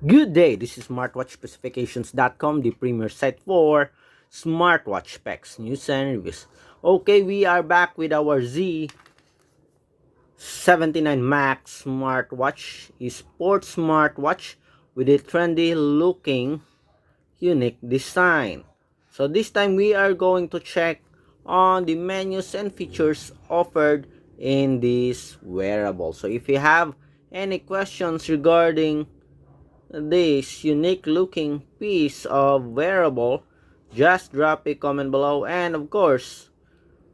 Good day, this is smartwatchspecifications.com, the premier site for smartwatch specs, news and reviews. Okay, we are back with our Z79 Max Smartwatch, a sports smartwatch with a trendy looking unique design. So this time we are going to check on the menus and features offered in this wearable. So if you have any questions regarding this unique looking piece of wearable, just drop a comment below, and of course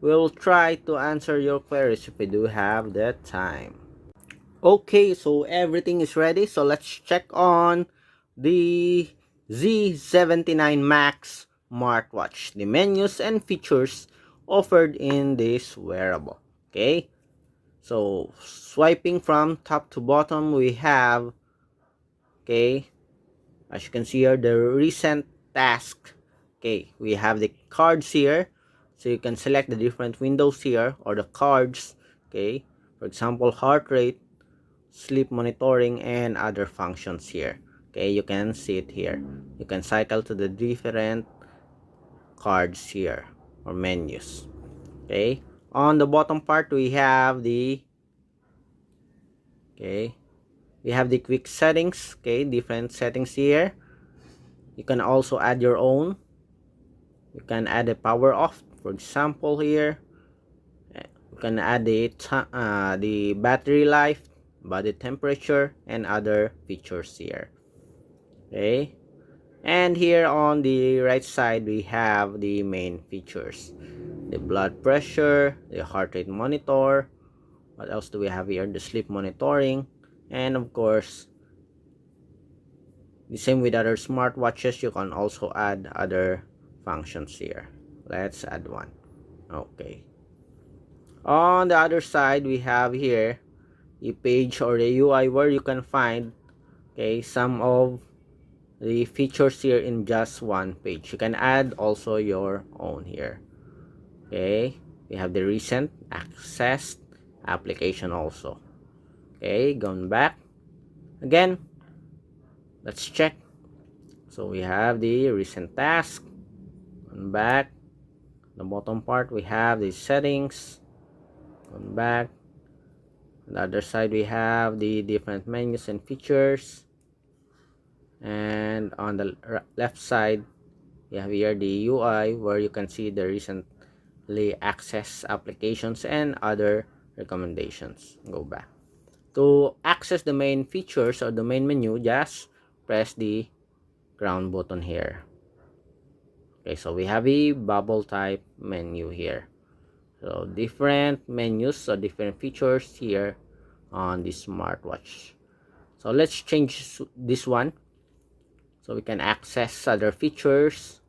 we'll try to answer your queries if we do have that time. Okay, so everything is ready, so let's check on the Z79 Max Smartwatch, the menus and features offered in this wearable. Okay, so swiping from top to bottom, we have, okay, as you can see here, the recent task. Okay, we have the cards here, so you can select the different windows here or the cards. Okay, for example, heart rate, sleep monitoring, and other functions here. Okay, you can see it here. You can cycle to the different cards here or menus. Okay, on the bottom part we have the, okay, we have the quick settings. Okay, different settings here. You can also add your own. You can add a power off, for example here. You can add the battery life, body temperature, and other features here. Okay, and here on the right side we have the main features: the blood pressure, the heart rate monitor. What else do we have here? The sleep monitoring, and of course, the same with other smartwatches, you can also add other functions here. Let's add one. Okay, on the other side we have here a page or the UI where you can find, okay, some of the features here in just one page. You can add also your own here. Okay, we have the recent accessed application also. Okay, going back again, let's check. So we have the recent task. Going back, the bottom part we have the settings. Going back, on the other side we have the different menus and features, and on the left side you have here the UI where you can see the recently accessed applications and other recommendations. Go back to access the main features or the main menu. Just press the ground button here. Okay, so we have a bubble type menu here, so different menus or different features here on the smartwatch. So let's change this one so we can access other features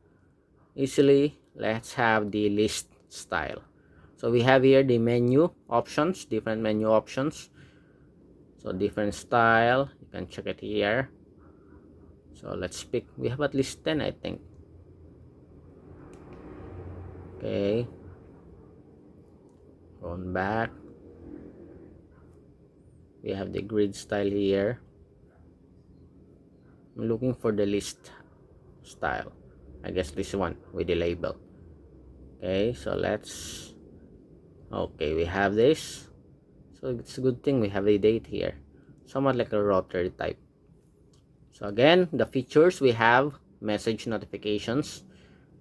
easily. Let's have the list style. So we have here the menu options, different menu options, so different style. You can check it here. So let's pick, we have at least 10, I think. Okay, going back, we have the grid style here. I'm looking for the list style. I guess this one with the label. Okay, so let's, okay, we have this. So it's a good thing we have a date here, somewhat like a rotary type. So again, the features we have: message notifications,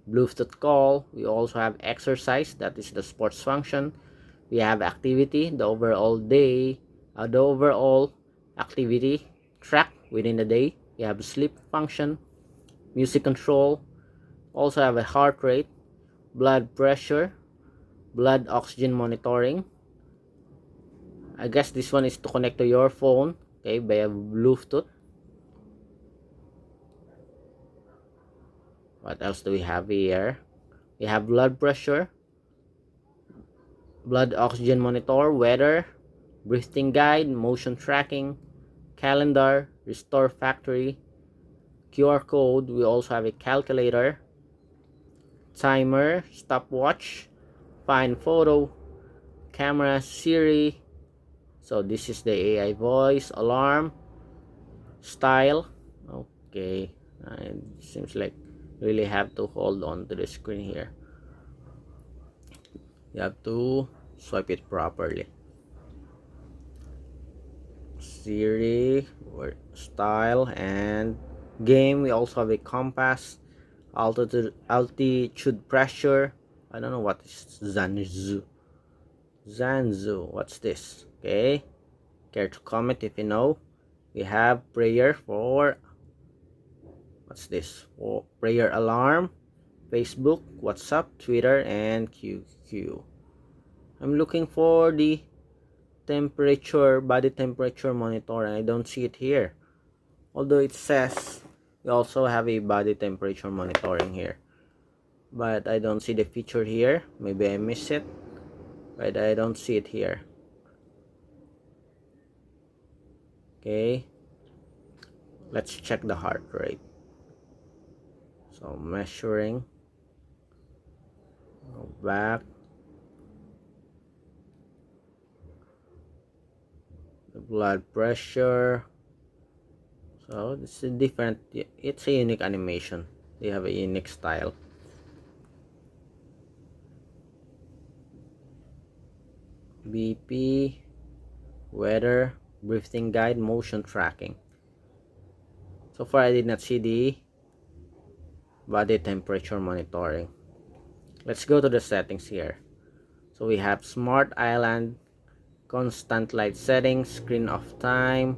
Bluetooth call. We also have exercise, that is the sports function. We have activity, the overall day, the overall activity track within the day. We have sleep function, music control. Also have a heart rate, blood pressure, blood oxygen monitoring. I guess this one is to connect to your phone, okay, via Bluetooth. What else do we have here? We have blood pressure, blood oxygen monitor, weather, breathing guide, motion tracking, calendar, restore factory, QR code. We also have a calculator, timer, stopwatch, find photo, camera, Siri. So this is the AI voice, alarm, style. Okay, it seems like really have to hold on to the screen here. You have to swipe it properly. Siri or style and game. We also have a compass, altitude pressure. I don't know what is Zanzu. What's this? Okay, care to comment if you know. We have prayer for, what's this? For prayer alarm, Facebook, WhatsApp, Twitter, and QQ. I'm looking for the temperature, body temperature monitor, and I don't see it here. Although it says we also have a body temperature monitoring here, but I don't see the feature here. Maybe I missed it, but I don't see it here. Okay, let's check the heart rate. So measuring, go back, the blood pressure. So this is different. It's a unique animation. They have a unique style. BP, weather, breathing guide, motion tracking. So far I did not see the body temperature monitoring. Let's go to the settings here. So we have smart island, constant light settings, screen off time,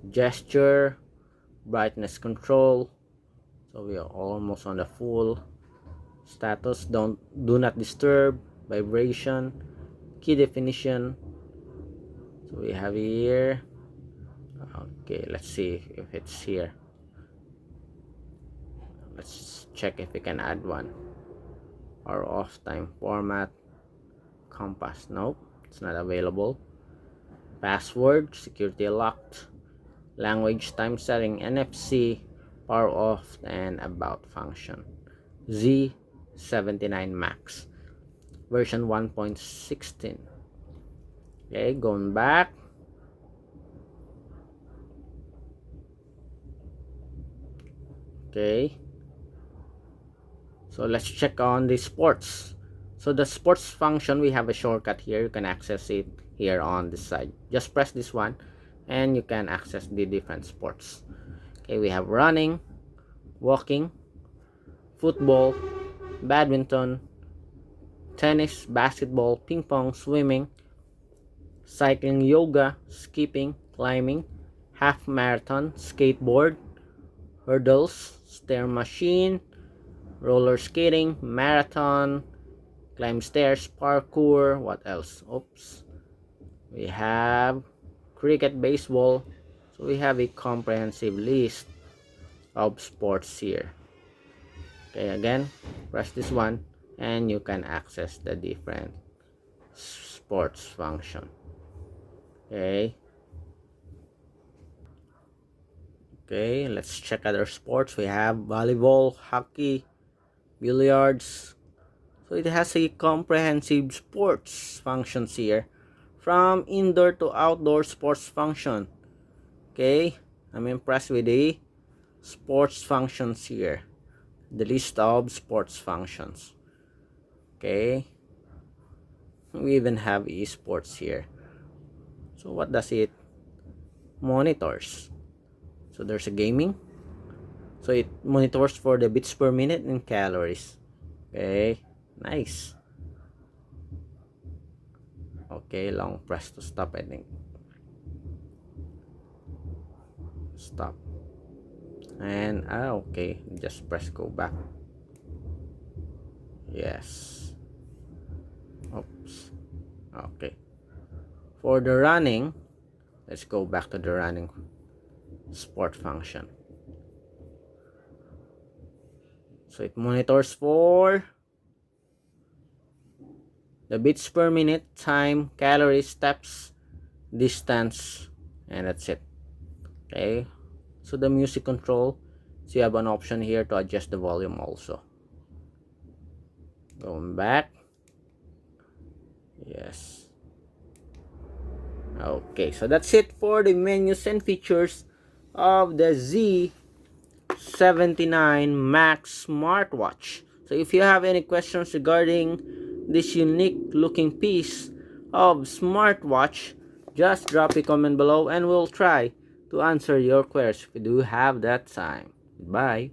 gesture, brightness control. So we are almost on the full status. Do not disturb, vibration, key definition. So we have here. Okay, let's see if it's here. Let's check if we can add one. Or off time format, compass. Nope, it's not available. Password, security locked, language time setting, NFC, power off, and about function. Z79 Max version 1.16. Okay, going back. Okay, so let's check on the sports. So the sports function, we have a shortcut here. You can access it here on this side. Just press this one and you can access the different sports. Okay, we have running, walking, football, badminton, tennis, basketball, ping pong, swimming, cycling, yoga, skipping, climbing, half marathon, skateboard, hurdles, stair machine, roller skating, marathon, climb stairs, parkour. What else? Oops. We have cricket, baseball. So we have a comprehensive list of sports here. Okay, again, press this one and you can access the different sports function. Okay, let's check other sports. We have volleyball, hockey, billiards. So it has a comprehensive sports functions here, from indoor to outdoor sports function. Okay, I'm impressed with the sports functions here, the list of sports functions. Okay, we even have esports here. So what does it monitors? So there's a gaming. So it monitors for the beats per minute and calories. Okay, nice. Okay, long press to stop, I think. Stop. And okay, just press go back. Yes. Oops. Okay. For the running, let's go back to the running sport function. So it monitors for the beats per minute, time, calories, steps, distance, and that's it. Okay, so the music control, so you have an option here to adjust the volume also. Going back. Yes. Okay, so that's it for the menus and features of the Z79 Z79 Max Smartwatch. So if you have any questions regarding this unique looking piece of smartwatch, just drop a comment below and we'll try to answer your queries if we do have that time. Bye.